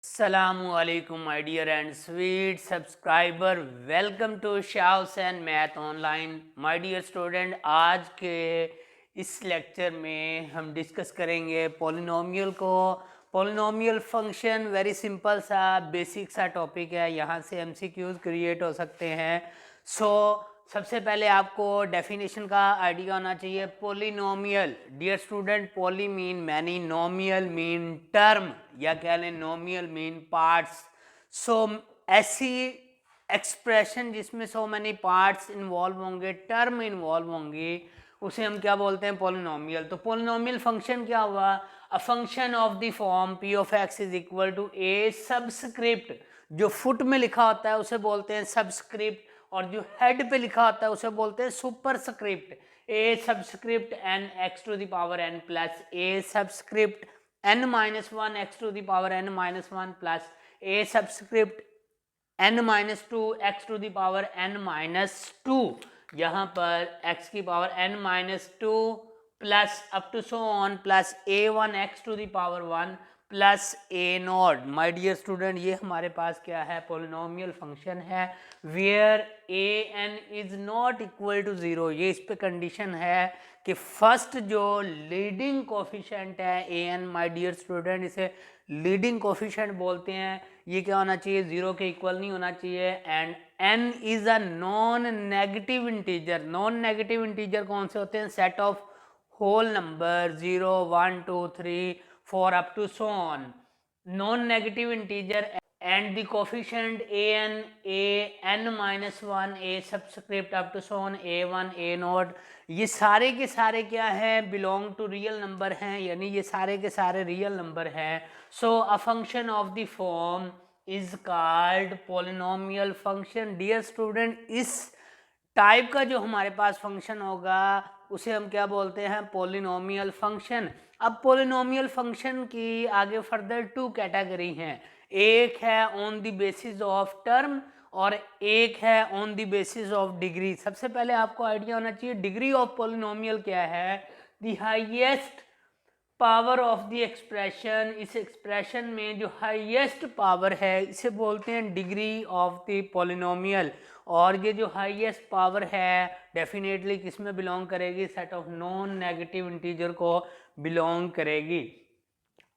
Assalamualaikum my dear and sweet subscriber, welcome to शाउस and math online. My dear student, आज के इस lecture में हम डिस्कस करेंगे पॉलिनोमियल को। पॉलिनोमियल फंक्शन वेरी सिंपल सा बेसिक सा टॉपिक है, यहाँ से एमसीक्यूज क्रिएट हो सकते हैं। सबसे पहले आपको डेफिनेशन का आइडिया होना चाहिए। पोलिनोमियल डियर स्टूडेंट, पोली मीन मैनी, नोमियल मीन टर्म या कह लें नोमियल मीन पार्ट्स। सो ऐसी एक्सप्रेशन जिसमें सो मैनी पार्ट्स इन्वॉल्व होंगे, टर्म इन्वॉल्व होंगी, उसे हम क्या बोलते हैं? पोलिनोमियल। तो पोलिनोमियल फंक्शन क्या हुआ? A function of the form P of x is equal to A subscript, जो फुट में लिखा होता है उसे बोलते हैं सबस्क्रिप्ट, और जो हेड पे लिखा होता है उसे बोलते हैं superscript. A subscript N X to the power N plus A subscript N minus one X to the power N minus one plus A subscript N minus two X to the power N minus two. यहाँ पर x की power n minus two plus up to so on plus A one X to the power one plus A naught. My dear student, ये हमारे पास क्या है? Polynomial function है where A N is not equal to zero. ये इस पे condition है कि फर्स्ट जो लीडिंग कोफिशिएंट है A N, my dear student, इसे लीडिंग कोफिशिएंट बोलते हैं। ये क्या होना चाहिए? ज़ीरो के इक्वल नहीं होना चाहिए। And n is a non negative integer. Non negative integer कौन से होते हैं? Set of whole number 0 1 2 3 4 up to so on. Non negative integer and the coefficient a n minus one a subscript up to so on a1 a naught, ये सारे के सारे क्या हैं? बिलोंग टू रियल नंबर हैं, यानी ये सारे के सारे रियल नंबर हैं। So a function of the form is called polynomial function. Dear student, इस टाइप का जो हमारे पास फंक्शन होगा उसे हम क्या बोलते हैं? Polynomial function. अब पोलिनोमियल फंक्शन की आगे फर्दर टू कैटेगरी हैं। एक है on the basis of term और एक है on the basis of degree. सबसे पहले आपको आइडिया होना चाहिए डिग्री ऑफ पोलिनोमियल क्या है। The highest power of the expression, इस एक्सप्रेशन में जो हाईएस्ट पावर है इसे बोलते हैं डिग्री ऑफ द पोलिनोमियल। और ये जो हाईएस्ट पावर है डेफिनेटली किस में बिलोंग करेगी? Set of non negative integer को बिलोंग करेगी।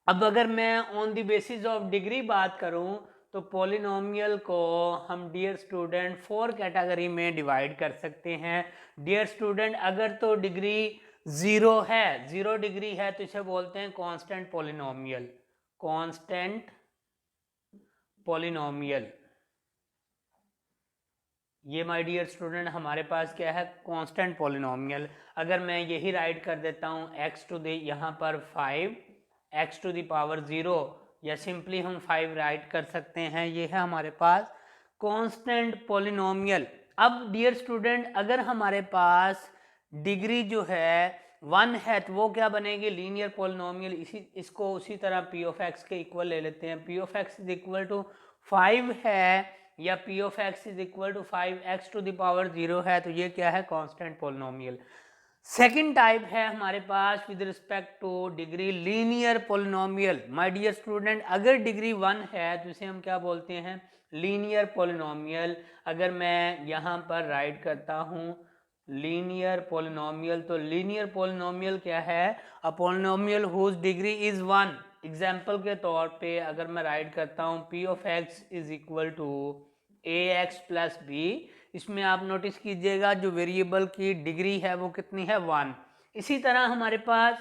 अब अगर मैं on the basis of degree बात करूं तो पोलिनोमियल को हम डियर स्टूडेंट फोर कैटेगरी में डिवाइड कर सकते हैं। डियर स्टूडेंट, अगर तो डिग्री ज़ीरो है, ज़ीरो डिग्री है, तो इसे बोलते हैं कांस्टेंट पोलिनोमियल। कांस्टेंट पोलिनोमियल, ये माय डियर स्टूडेंट हमारे पास क्या है? Constant polynomial. अगर मैं यही राइट कर देता हूँ x टू द यहाँ पर 5 x टू द पावर 0, या सिंपली हम 5 राइट कर सकते हैं, ये है हमारे पास कांस्टेंट पोलिनोमियल। अब डियर स्टूडेंट, अगर हमारे पास डिग्री जो है 1 है तो वो क्या बनेगी? Linear polynomial. इसको उसी तरह पी ऑफ एक्स के इक्वल ले लेते हैं। P of x is equal to 5 है या P of x is equal to 5x to the power 0 है, तो ये क्या है? Constant polynomial. सेकंड टाइप है हमारे पास with respect to degree linear polynomial. My dear student, अगर डिग्री 1 है तो इसे हम क्या बोलते हैं? Linear polynomial. अगर मैं यहाँ पर राइट करता हूँ लीनियर पोलिनोमियल, तो लीनियर पोलिनोमियल क्या है? A polynomial whose degree is 1। Example के तौर पे अगर मैं राइट करता हूँ p of x is equal to a x plus b, इसमें आप नोटिस कीजिएगा जो वेरिएबल की डिग्री है वो कितनी है? 1। इसी तरह हमारे पास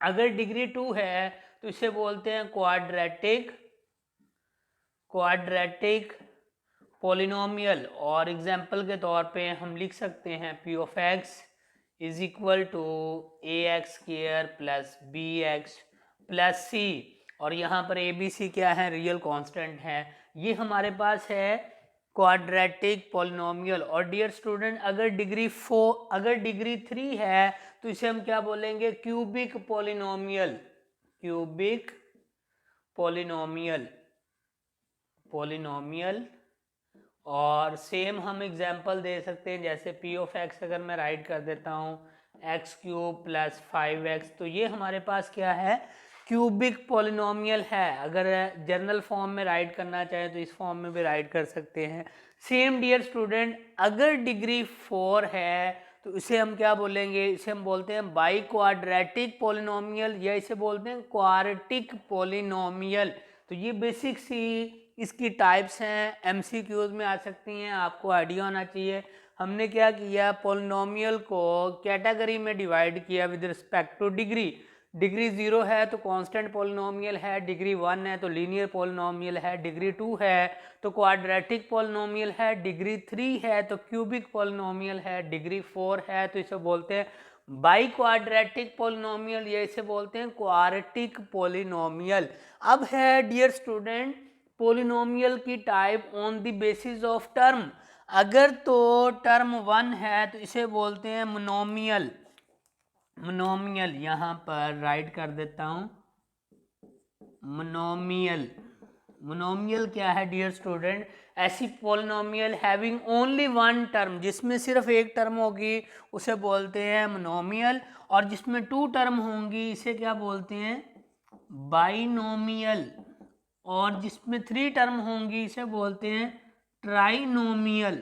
अगर डिग्री 2 है तो इसे बोलते हैं क्वाड्रेटिक पोलिनोमियल। और एग्जाम्पल के तौर पे हम लिख सकते हैं P of x is equal to a x square plus b x plus c, और यहाँ पर ए बी सी क्या है? रियल कांस्टेंट है। ये हमारे पास है क्वाड्रेटिक पोलिनोमियल। और डियर स्टूडेंट, अगर डिग्री 3 है तो इसे हम क्या बोलेंगे? Cubic polynomial. Cubic polynomial. और सेम हम एग्जाम्पल दे सकते हैं, जैसे पी ऑफ एक्स अगर मैं राइट कर देता हूँ एक्स क्यूब प्लस 5x, तो ये हमारे पास क्या है? क्यूबिक पॉलिनोमियल है। अगर जनरल फॉर्म में राइट करना चाहे तो इस फॉर्म में भी राइट कर सकते हैं। सेम डियर स्टूडेंट, अगर डिग्री 4 है तो इसे हम क्या बोलेंगे, इसे हम बोलते हैं बाई क्वाड्रेटिक पॉलिनोमियल या इसे बोलते हैं क्वाड्रेटिक पॉलिनोमियल। तो ये बेसिक सी इसकी टाइप्स हैं, एमसीक्यूज में आ सकती हैं, आपको आइडिया होना चाहिए। हमने क्या किया, पॉलिनोमियल को कैटेगरी में डिवाइड किया with respect to degree. Degree 0 है तो कांस्टेंट पॉलिनोमियल है, डिग्री 1 है तो लीनियर पॉलिनोमियल है, डिग्री 2 है तो क्वाड्रेटिक पॉलिनोमियल है, डिग्री 3 है तो क्यूबिक पॉलिनोमियल है, डिग्री 4 है तो इसे बोलते हैं बाई क्वाड्रेटिक पॉलिनोमियल या इसे बोलते हैं क्वाड्रेटिक पॉलिनोमियल। अब है डियर स्टूडेंट पॉलिनोमियल की type on the basis of term. अगर तो टर्म 1 है तो इसे बोलते हैं मोनोमियल। मोनोमियल यहाँ पर राइट कर देता हूँ, मोनोमियल। मोनोमियल क्या है डियर स्टूडेंट, ऐसी polynomial having only one term, जिसमें सिर्फ एक टर्म होगी उसे बोलते हैं मोनोमियल, और जिसमें 2 टर्म होंगी इसे क्या बोलते हैं, बाइनोमियल, और जिसमें 3 टर्म होंगी इसे बोलते हैं ट्राइनोमियल,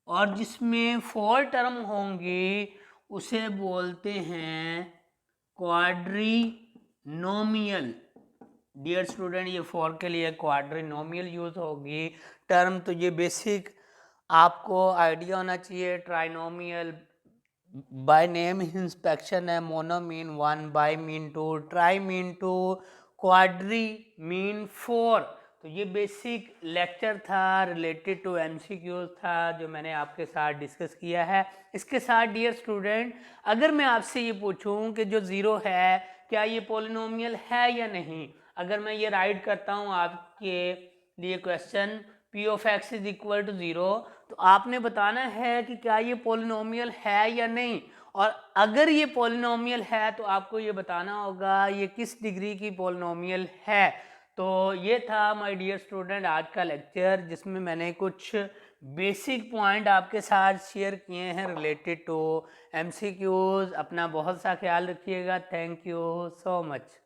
और जिसमें 4 टर्म होंगी उसे बोलते हैं क्वाड्रीनोमियल। डियर स्टूडेंट, ये 4 के लिए क्वाड्रीनोमियल यूज होगी टर्म। तो ये बेसिक आपको आइडिया होना चाहिए। ट्राइनोमियल बाय नेम इंस्पेक्शन है, mono mean 1, by mean 2, try mean 2, quadri mean 4। तो ये बेसिक लेक्चर था, रिलेटेड टू एमसीक्यूज था, जो मैंने आपके साथ डिस्कस किया है। इसके साथ डियर स्टूडेंट, अगर मैं आपसे ये पूछूं कि जो 0 है क्या ये पॉलिनोमियल है या नहीं, अगर मैं ये राइट करता हूँ आपके लिए question p of x is equal to 0, तो आपने बताना है कि क्या ये पॉलिनोमियल है या नहीं। और अगर ये पॉलिनोमियल है तो आपको ये बताना होगा ये किस डिग्री की पॉलिनोमियल है। तो ये था माय डियर स्टूडेंट आज का लेक्चर, जिसमें मैंने कुछ बेसिक पॉइंट आपके साथ शेयर किए हैं रिलेटेड टू एमसीक्यूज। अपना बहुत सा ख्याल रखिएगा। Thank you so much.